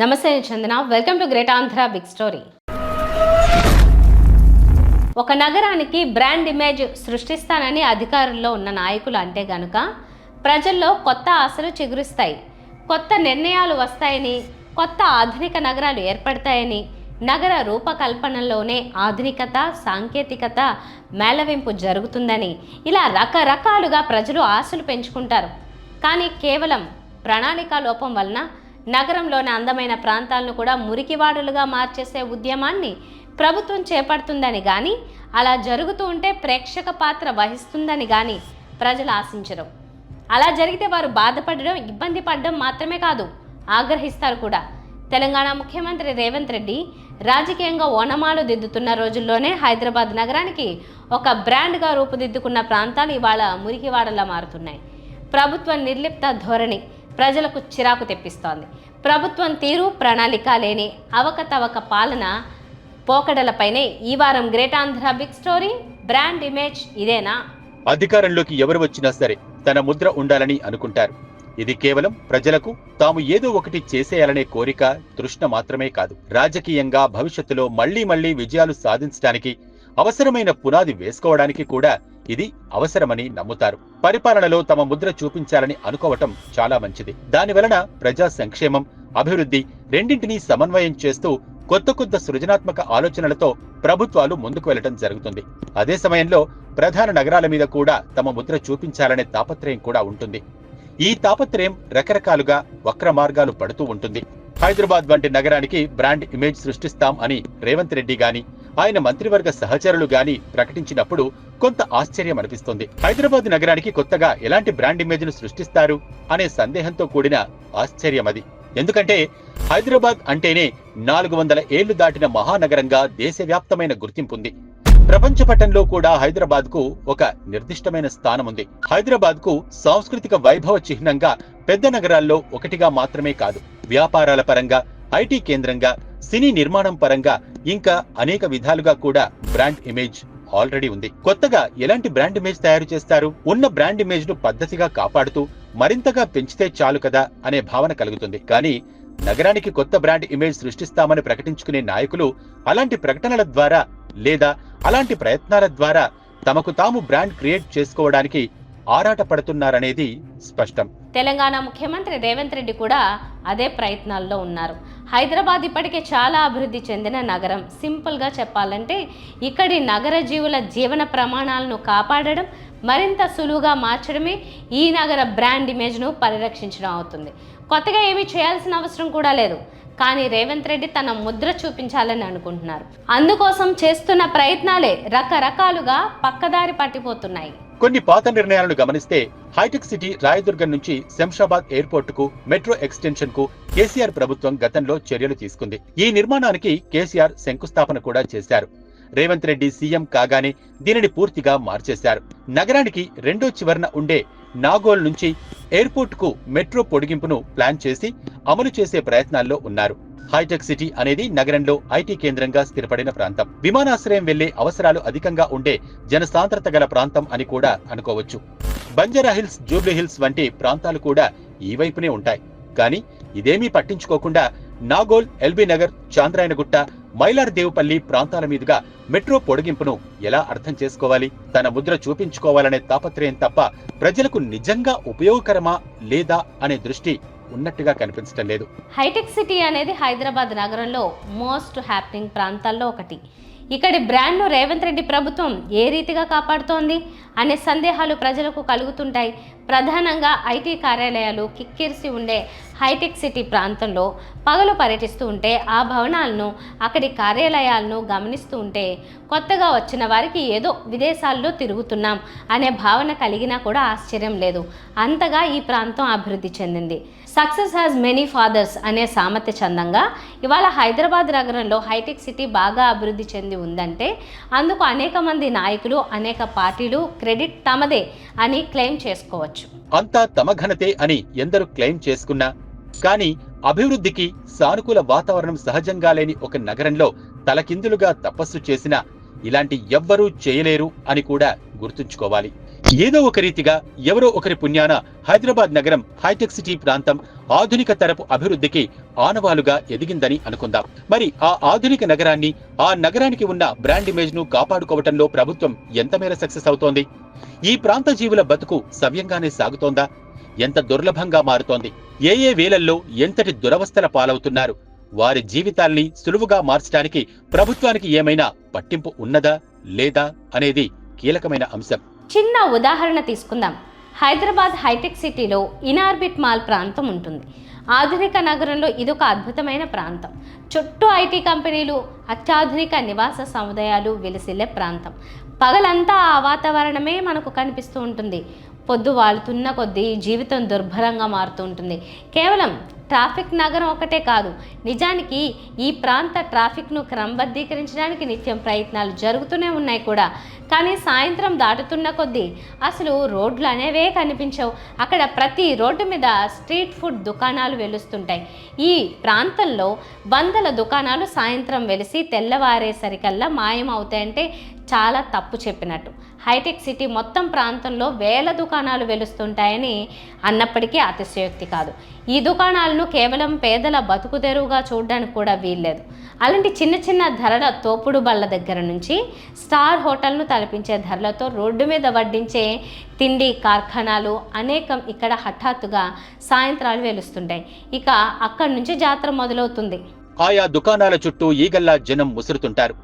నమస్తే Chandana, welcome to great Andhra big story. ఒక నగరానికి బ్రాండ్ ఇమేజ్ సృష్టిస్తానని అధికారుల్లో ఉన్న నాయకులు అంటే గనుక ప్రజల్లో కొత్త ఆశలు చిగురిస్తాయి, కొత్త నిర్ణయాలు వస్తాయని, కొత్త ఆధునిక నగరాలు ఏర్పడతాయని, నగర రూపకల్పనలోనే ఆధునికత సాంకేతికత మేళవింపు జరుగుతుందని ఇలా రకరకాలుగా ప్రజలు ఆశలు పెంచుకుంటారు. కానీ కేవలం ప్రణాళిక లోపం వలన నగరంలోని అందమైన ప్రాంతాలను కూడా మురికివాడలుగా మార్చేసే ఉద్యమాన్ని ప్రభుత్వం చేపడుతుందని కానీ, అలా జరుగుతూ ఉంటే ప్రేక్షక పాత్ర వహిస్తుందని కానీ ప్రజలు ఆశించరు. అలా జరిగితే వారు బాధపడడం, ఇబ్బంది పడడం మాత్రమే కాదు, ఆగ్రహిస్తారు కూడా. తెలంగాణ ముఖ్యమంత్రి రేవంత్ రెడ్డి రాజకీయంగా ఓనమాలు దిద్దుతున్న రోజుల్లోనే హైదరాబాద్ నగరానికి ఒక బ్రాండ్గా రూపుదిద్దుకున్న ప్రాంతాలు ఇవాళ మురికివాడలా మారుతున్నాయి. ప్రభుత్వ నిర్లిప్త ధోరణి ప్రజలకు చిరాకు తెప్పిస్తోంది. ప్రభుత్వం తీరు, ప్రణాళిక లేని అవకతవక పాలన పోకడలపైనే ఈ వారం great Andhra big story. Brand image ఇదేనా? అధికారంలోకి ఎవరు వచ్చినా సరే తన ముద్ర ఉండాలని అనుకుంటారు. ఇది కేవలం ప్రజలకు తాము ఏదో ఒకటి చేసేయాలనే కోరిక, తృష్ణ మాత్రమే కాదు. రాజకీయంగా భవిష్యత్తులో మళ్లీ విజయాలు సాధించడానికి అవసరమైన పునాది వేసుకోవడానికి కూడా ఇది అవసరమని నమ్ముతారు. పరిపాలనలో తమ ముద్ర చూపించాలని అనుకోవటం చాలా మంచిది. దాని వలన ప్రజా సంక్షేమం, అభివృద్ధి రెండింటినీ సమన్వయం చేస్తూ కొత్త సృజనాత్మక ఆలోచనలతో ప్రభుత్వాలు ముందుకు వెళ్లడం జరుగుతుంది. అదే సమయంలో ప్రధాన నగరాల మీద కూడా తమ ముద్ర చూపించాలనే తాపత్రయం కూడా ఉంటుంది. ఈ తాపత్రయం రకరకాలుగా వక్ర మార్గాలు పడుతూ ఉంటుంది. హైదరాబాద్ వంటి నగరానికి బ్రాండ్ ఇమేజ్ సృష్టిస్తాం అని రేవంత్ రెడ్డి గాని, ఆయన మంత్రివర్గ సహచరులు గాని ప్రకటించినప్పుడు కొంత ఆశ్చర్యం అనిపిస్తుంది. హైదరాబాద్ నగరానికి కొత్తగా ఎలాంటి బ్రాండ్ ఇమేజ్ ను సృష్టిస్తారు అనే సందేహంతో కూడిన ఆశ్చర్యం అది. ఎందుకంటే హైదరాబాద్ అంటేనే 400 ఏళ్లు దాటిన మహానగరంగా దేశవ్యాప్తమైన గుర్తింపుంది. ప్రపంచ పటంలో కూడా హైదరాబాద్ కు ఒక నిర్దిష్టమైన స్థానం ఉంది. హైదరాబాద్ కు సాంస్కృతిక వైభవ చిహ్నంగా పెద్ద నగరాల్లో ఒకటిగా మాత్రమే కాదు, వ్యాపారాల పరంగా, ఐటీ కేంద్రంగా, సినీ నిర్మాణం పరంగా ఇంకా అనేక విధాలుగా కూడా బ్రాండ్ ఇమేజ్ ఆల్రెడీ ఉంది. కొత్తగా ఎలాంటి బ్రాండ్ ఇమేజ్ తయారు చేస్తారు? ఉన్న బ్రాండ్ ఇమేజ్ ను పద్ధతిగా కాపాడుతూ మరింతగా పెంచితే చాలు కదా అనే భావన కలుగుతుంది. కానీ నగరానికి కొత్త బ్రాండ్ ఇమేజ్ సృష్టిస్తామని ప్రకటించుకునే నాయకులు అలాంటి ప్రకటనల ద్వారా లేదా అలాంటి ప్రయత్నాల ద్వారా తమకు తాము బ్రాండ్ క్రియేట్ చేసుకోవడానికి ఆరాట పడుతున్నారనేది స్పష్టం. తెలంగాణ ముఖ్యమంత్రి రేవంత్ రెడ్డి కూడా అదే ప్రయత్నాల్లో ఉన్నారు. హైదరాబాద్ ఇప్పటికే చాలా అభివృద్ధి చెందిన నగరం. సింపుల్గా చెప్పాలంటే ఇక్కడి నగర జీవుల జీవన ప్రమాణాలను కాపాడడం, మరింత సులువుగా మార్చడమే ఈ నగర బ్రాండ్ ఇమేజ్ను పరిరక్షించడం అవుతుంది. కొత్తగా ఏమీ చేయాల్సిన అవసరం కూడా లేదు. కానీ రేవంత్ రెడ్డి తన ముద్ర చూపించాలని అనుకుంటున్నారు. అందుకోసం చేస్తున్న ప్రయత్నాలే రకరకాలుగా పక్కదారి పట్టిపోతున్నాయి. కొన్ని పాత నిర్ణయాలను గమనిస్తే హైటెక్ సిటీ రాయదుర్గం నుంచి శంషాబాద్ ఎయిర్పోర్ట్ కు మెట్రో ఎక్స్టెన్షన్ కు కేసీఆర్ ప్రభుత్వం గతంలో చర్యలు తీసుకుంది. ఈ నిర్మాణానికి కేసీఆర్ శంకుస్థాపన కూడా చేశారు. రేవంత్ రెడ్డి సీఎం కాగానే దీనిని పూర్తిగా మార్చేశారు. నగరానికి రెండో చివరన ఉండే నాగోల్ నుంచి ఎయిర్పోర్ట్ కు మెట్రో పొడిగింపును ప్లాన్ చేసి అమలు చేసే ప్రయత్నాల్లో ఉన్నారు. హైటెక్ సిటీ అనేది నగరంలో ఐటీ కేంద్రంగా స్థిరపడిన ప్రాంతం. విమానాశ్రయం వెళ్లే అవసరాలు అధికంగా ఉండే జనసాంద్రత గల ప్రాంతం అని కూడా అనుకోవచ్చు. బంజారా హిల్స్, జూబ్లీ హిల్స్ వంటి ప్రాంతాలు కూడా ఈ వైపునే ఉంటాయి. కానీ ఇదేమీ పట్టించుకోకుండా నాగోల్, ఎల్బీ నగర్, చాంద్రాయనగుట్ట, మైలార్దేవుపల్లి ప్రాంతాల మీదుగా మెట్రో పొడిగింపును ఎలా అర్థం చేసుకోవాలి? తన ముద్ర చూపించుకోవాలనే తాపత్రయం తప్ప ప్రజలకు నిజంగా ఉపయోగకరమా లేదా అనే దృష్టి ఉన్నట్టుగా కనిపించడం లేదు. హైటెక్ సిటీ అనేది హైదరాబాద్ నగరంలో మోస్ట్ హ్యాపెనింగ్ ప్రాంతాల్లో ఒకటి. ఇక్కడి బ్రాండ్ను రేవంత్ రెడ్డి ప్రభుత్వం ఏ రీతిగా కాపాడుతోంది అనే సందేహాలు ప్రజలకు కలుగుతుంటాయి. ప్రధానంగా ఐటీ కార్యాలయాలు కిక్కిరిసి ఉండే హైటెక్ సిటీ ప్రాంతంలో పగలు పర్యటిస్తూ ఉంటే, ఆ భవనాలను, అక్కడి కార్యాలయాలను గమనిస్తూ ఉంటే కొత్తగా వచ్చిన వారికి ఏదో విదేశాల్లో తిరుగుతున్నాం అనే భావన కలిగినా కూడా ఆశ్చర్యం లేదు. అంతగా ఈ ప్రాంతం అభివృద్ధి చెందింది. సక్సెస్ హ్యాస్ మెనీ ఫాదర్స్ అనే సామెత చందంగా ఇవాళ హైదరాబాద్ నగరంలో హైటెక్ సిటీ బాగా అభివృద్ధి చెంది ఉందంటే అందుకు అనేక మంది నాయకులు, అనేక పార్టీలు క్రెడిట్ తమదే అని క్లెయిమ్ చేసుకోవచ్చు. అంతా తమ ఘనతే అని ఎందరు క్లెయిమ్ చేసుకున్నా కానీ అభివృద్ధికి సానుకూల వాతావరణం సహజంగా లేని ఒక నగరంలో తలకిందులుగా తపస్సు చేసినా ఇలాంటి ఎవ్వరూ చేయలేరు అని కూడా గుర్తుంచుకోవాలి. ఏదో ఒక రీతిగా ఎవరో ఒకరి పుణ్యాన హైదరాబాద్ నగరం హైటెక్ సిటీ ప్రాంతం ఆధునిక తరపు అభివృద్ధికి ఆనవాలుగా ఎదిగిందని అనుకుందాం. మరి ఆ ఆధునిక నగరాన్ని, ఆ నగరానికి ఉన్న బ్రాండ్ ఇమేజ్ ను కాపాడుకోవటంలో ప్రభుత్వం ఎంత మేర సక్సెస్ అవుతోంది? ఈ ప్రాంత జీవుల బతుకు సవ్యంగానే సాగుతోందా? ఎంత దుర్లభంగా మారుతోంది? ఏ వేళల్లో ఎంతటి దురవస్థల పాలవుతున్నారు? వారి జీవితాల్ని సులువుగా మార్చడానికి ప్రభుత్వానికి ఏమైనా పట్టింపు ఉన్నదా లేదా అనేది కీలకమైన అంశం. చిన్న ఉదాహరణ తీసుకుందాం. హైదరాబాద్ హైటెక్ సిటీలో ఇనార్బిట్ మాల్ ప్రాంతం ఉంటుంది. ఆధునిక నగరంలో ఇదొక అద్భుతమైన ప్రాంతం. చుట్టూ ఐటీ కంపెనీలు, అత్యాధునిక నివాస సముదాయాలు వెలిసిల్లే ప్రాంతం. పగలంతా ఆ వాతావరణమే మనకు కనిపిస్తూ ఉంటుంది. పొద్దు వాలుతున్న కొద్దీ జీవితం దుర్భరంగా మారుతూ ఉంటుంది. కేవలం ట్రాఫిక్ నగరం ఒకటే కాదు, నిజానికి ఈ ప్రాంత ట్రాఫిక్ను క్రమబద్ధీకరించడానికి నిత్యం ప్రయత్నాలు జరుగుతూనే ఉన్నాయి కూడా. కానీ సాయంత్రం దాటుతున్న కొద్దీ అసలు రోడ్లు అనేవే కనిపించవు. అక్కడ ప్రతి రోడ్డు మీద స్ట్రీట్ ఫుడ్ దుకాణాలు వెలుస్తుంటాయి. ఈ ప్రాంతంలో వందల దుకాణాలు సాయంత్రం వెలిసి తెల్లవారేసరికల్లా మాయం అవుతాయంటే చాలా తప్పు చెప్పినట్టు. హైటెక్ సిటీ మొత్తం ప్రాంతంలో వేల దుకాణాలు వెలుస్తుంటాయని అన్నప్పటికీ అతిశయోక్తి కాదు. ఈ దుకాణాలను కేవలం పేదల బతుకు తెరువుగా చూడడానికి కూడా వీల్లేదు. అలాంటి చిన్న చిన్న ధరల తోపుడు బళ్ళ దగ్గర నుంచి స్టార్ హోటల్ను తలపించే ధరలతో రోడ్డు మీద వడ్డించే తిండి కార్ఖానాలు అనేకం ఇక్కడ హఠాత్తుగా సాయంత్రాలు వెలుస్తుంటాయి. ఇక అక్కడి నుంచి జాతర మొదలవుతుంది. ఆయా దుకాణాల చుట్టూ ఈగల్లా జనం ముసురుతుంటారు.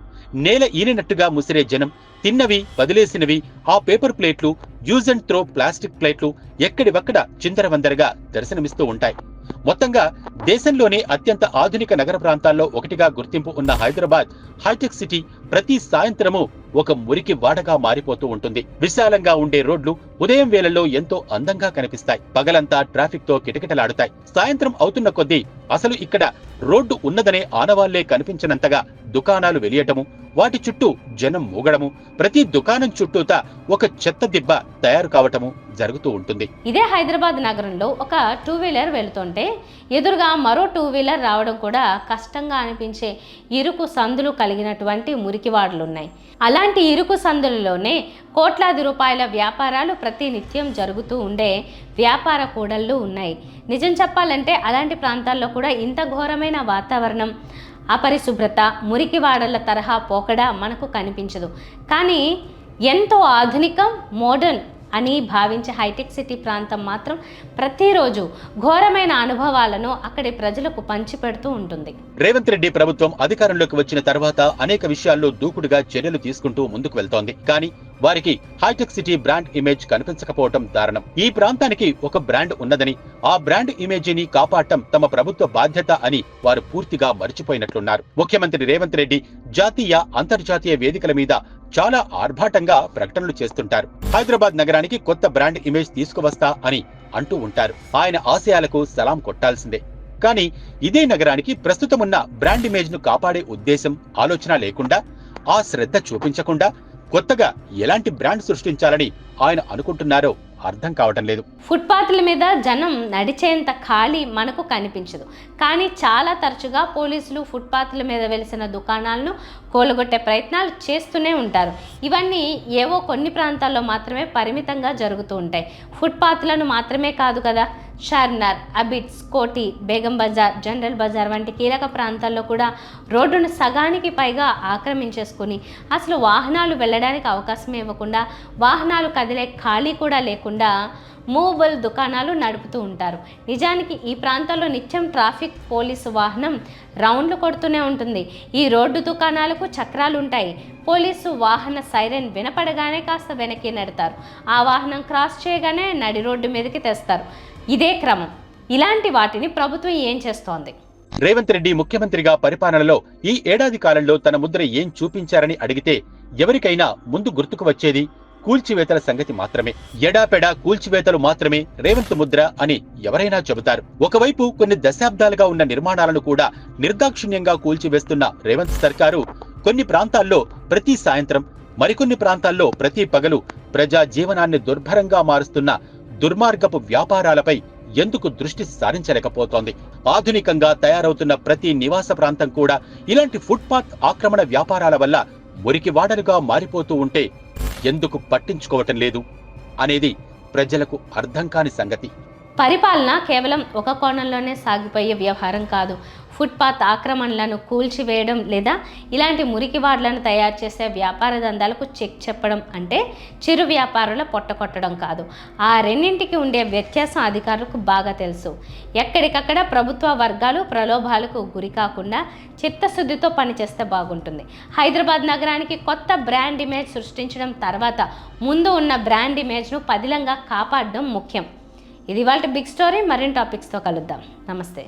నేల ఈనినట్టుగా ముసిరే జనం, తిన్నవి వదిలేసినవి, ఆ పేపర్ ప్లేట్లు, యూజ్ అండ్ త్రో ప్లాస్టిక్ ప్లేట్లు ఎక్కడివక్కడ చిందరవందరగా దర్శనమిస్తూ ఉంటాయి. మొత్తంగా దేశంలోనే అత్యంత ఆధునిక నగర ప్రాంతాల్లో ఒకటిగా గుర్తింపు ఉన్న హైదరాబాద్ హైటెక్ సిటీ ప్రతి సాయంత్రము ఒక మురికి వాడగా మారిపోతూ ఉంటుంది. విశాలంగా ఉండే రోడ్లు ఉదయం వేళల్లో ఎంతో అందంగా కనిపిస్తాయి. పగలంతా ట్రాఫిక్ తో కిటకిటలాడుతాయి. సాయంత్రం అవుతున్న కొద్దీ అసలు ఇక్కడ రోడ్డు ఉన్నదనే ఆనవాళ్లే కనిపించనంతగా దుకాణాలు వెలియటము, వాటి చుట్టూ జనం మూగడము, ప్రతి దుకాణం చుట్టూతా ఒక చెత్త దిబ్బ తయారు కావటము జరుగుతూ ఉంటుంది. ఇదే హైదరాబాద్ నగరంలో ఒక 2 వీలర్ వెళుతుంటే ఎదురుగా మరో 2 వీలర్ రావడం కూడా కష్టంగా అనిపించే ఇరుకు సందులు కలిగినటువంటి మురికివాడలు ఉన్నాయి. అలాంటి ఇరుకు సందులలోనే కోట్లాది రూపాయల వ్యాపారాలు ప్రతి నిత్యం జరుగుతూ ఉండే వ్యాపార కూడళ్ళు ఉన్నాయి. నిజం చెప్పాలంటే అలాంటి ప్రాంతాల్లో కూడా ఇంత ఘోరమైన వాతావరణం, అపరిశుభ్రత, మురికివాడల తరహా పోకడా మనకు కనిపించదు. కానీ ఎంతో ఆధునికం, మోడర్న్ అని భావించే హైటెక్ సిటీ ప్రాంతం మాత్రం ప్రతిరోజు ఘోరమైన అనుభవాలను అక్కడి ప్రజలకు పంచిపెడుతూ ఉంటుంది. రేవంత్ రెడ్డి ప్రభుత్వం అధికారంలోకి వచ్చిన తర్వాత అనేక విషయాల్లో దూకుడుగా చర్యలు తీసుకుంటూ ముందుకు వెళ్తోంది. కానీ వారికి హైటెక్ సిటీ బ్రాండ్ ఇమేజ్ కనిపించకపోవటం దారుణం. ఈ ప్రాంతానికి ఒక బ్రాండ్ ఉన్నదని, ఆ బ్రాండ్ ఇమేజీని కాపాడటం తమ ప్రభుత్వ బాధ్యత అని వారు పూర్తిగా మర్చిపోయినట్లున్నారు. ముఖ్యమంత్రి రేవంత్ రెడ్డి జాతీయ, అంతర్జాతీయ వేదికల మీద చాలా ఆర్భాటంగా ప్రకటనలు చేస్తుంటారు. హైదరాబాద్ నగరానికి కొత్త బ్రాండ్ ఇమేజ్ తీసుకువస్తా అని అంటూ ఉంటారు. ఆయన ఆశయాలకు సలాం కొట్టాల్సిందే. కానీ ఇదే నగరానికి ప్రస్తుతమున్న బ్రాండ్ ఇమేజ్ ను కాపాడే ఉద్దేశం, ఆలోచన లేకుండా, ఆ శ్రద్ధ చూపించకుండా కొత్తగా ఎలాంటి బ్రాండ్ సృష్టించాలని ఆయన అనుకుంటున్నారో అర్థం కావటం లేదు. ఫుట్పాత్ల మీద జనం నడిచేంత ఖాళీ మనకు కనిపించదు. కానీ చాలా తరచుగా పోలీసులు ఫుట్పాత్ల మీద వెలిసిన దుకాణాలను కూలగొట్టే ప్రయత్నాలు చేస్తూనే ఉంటారు. ఇవన్నీ ఏవో కొన్ని ప్రాంతాల్లో మాత్రమే పరిమితంగా జరుగుతూ ఉంటాయి. ఫుట్పాత్లను మాత్రమే కాదు కదా, షార్మినార్, అబిడ్స్, కోటి, బేగం బజార్, జనరల్ బజార్ వంటి కీలక ప్రాంతాల్లో కూడా రోడ్డును సగానికి పైగా ఆక్రమించేసుకుని అసలు వాహనాలు వెళ్ళడానికి అవకాశం ఇవ్వకుండా, వాహనాలు కదిలే ఖాళీ కూడా లేకుండా మూవబుల్ దుకాణాలు నడుపుతూ ఉంటారు. నిజానికి ఈ ప్రాంతాల్లో నిత్యం ట్రాఫిక్ పోలీసు వాహనం రౌండ్లు కొడుతూనే ఉంటుంది. ఈ రోడ్డు దుకాణాలకు చక్రాలు ఉంటాయి. పోలీసు వాహన సైరన్ వినపడగానే కాస్త వెనక్కి నెడతారు. ఆ వాహనం క్రాస్ చేయగానే నడి రోడ్డు మీదకి తెస్తారు. ఇదే క్రమం. ఇలాంటి వాటిని ప్రభుత్వం ఏం చేస్తోంది? రేవంత్ రెడ్డి ముఖ్యమంత్రిగా పరిపాలనలో ఈ ఏడాది కాలంలో తన ముద్ర ఏం చూపించారని అడిగితే ఎవరికైనా ముందు గుర్తుకు వచ్చేది కూల్చివేతల సంగతి మాత్రమే. ఎడాపెడా కూల్చివేతలు మాత్రమే రేవంత్ ముద్ర అని ఎవరైనా చెబుతారు. ఒకవైపు కొన్ని దశాబ్దాలుగా ఉన్న నిర్మాణాలను కూడా నిర్దాక్షిణ్యంగా కూల్చివేస్తున్న రేవంత్ సర్కారు కొన్ని ప్రాంతాల్లో ప్రతి సాయంత్రం, మరికొన్ని ప్రాంతాల్లో ప్రతి పగలు ప్రజా జీవనాన్ని దుర్భరంగా మారుస్తున్న దుర్మార్గపు వ్యాపారాలపై ఎందుకు దృష్టి సారించలేకపోతోంది? ఆధునికంగా తయారవుతున్న ప్రతి నివాస ప్రాంతం కూడా ఇలాంటి ఫుట్పాత్ ఆక్రమణ వ్యాపారాల వల్ల మురికివాడలుగా మారిపోతూ ఉంటే ఎందుకు పట్టించుకోవటం లేదు? అనేది ప్రజలకు అర్థం కాని సంగతి. పరిపాలన కేవలం ఒక కోణంలోనే సాగిపోయే వ్యవహారం కాదు. ఫుట్పాత్ ఆక్రమణలను కూల్చివేయడం లేదా ఇలాంటి మురికివాడలను తయారు చేసే వ్యాపార దందాలకు చెక్ చెప్పడం అంటే చిరు వ్యాపారుల పొట్టకొట్టడం కాదు. ఆ రెండింటికి ఉండే వ్యత్యాసం అధికారులకు బాగా తెలుసు. ఎక్కడికక్కడ ప్రభుత్వ వర్గాలు ప్రలోభాలకు గురి కాకుండా చిత్తశుద్ధితో పనిచేస్తే బాగుంటుంది. హైదరాబాద్ నగరానికి కొత్త బ్రాండ్ ఇమేజ్ సృష్టించడం తర్వాత ముందు ఉన్న బ్రాండ్ ఇమేజ్ను పదిలంగా కాపాడడం ముఖ్యం. ఇది వాళ్ళ బిగ్ స్టోరీ. మరిన్ని టాపిక్స్తో కలుద్దాం. నమస్తే.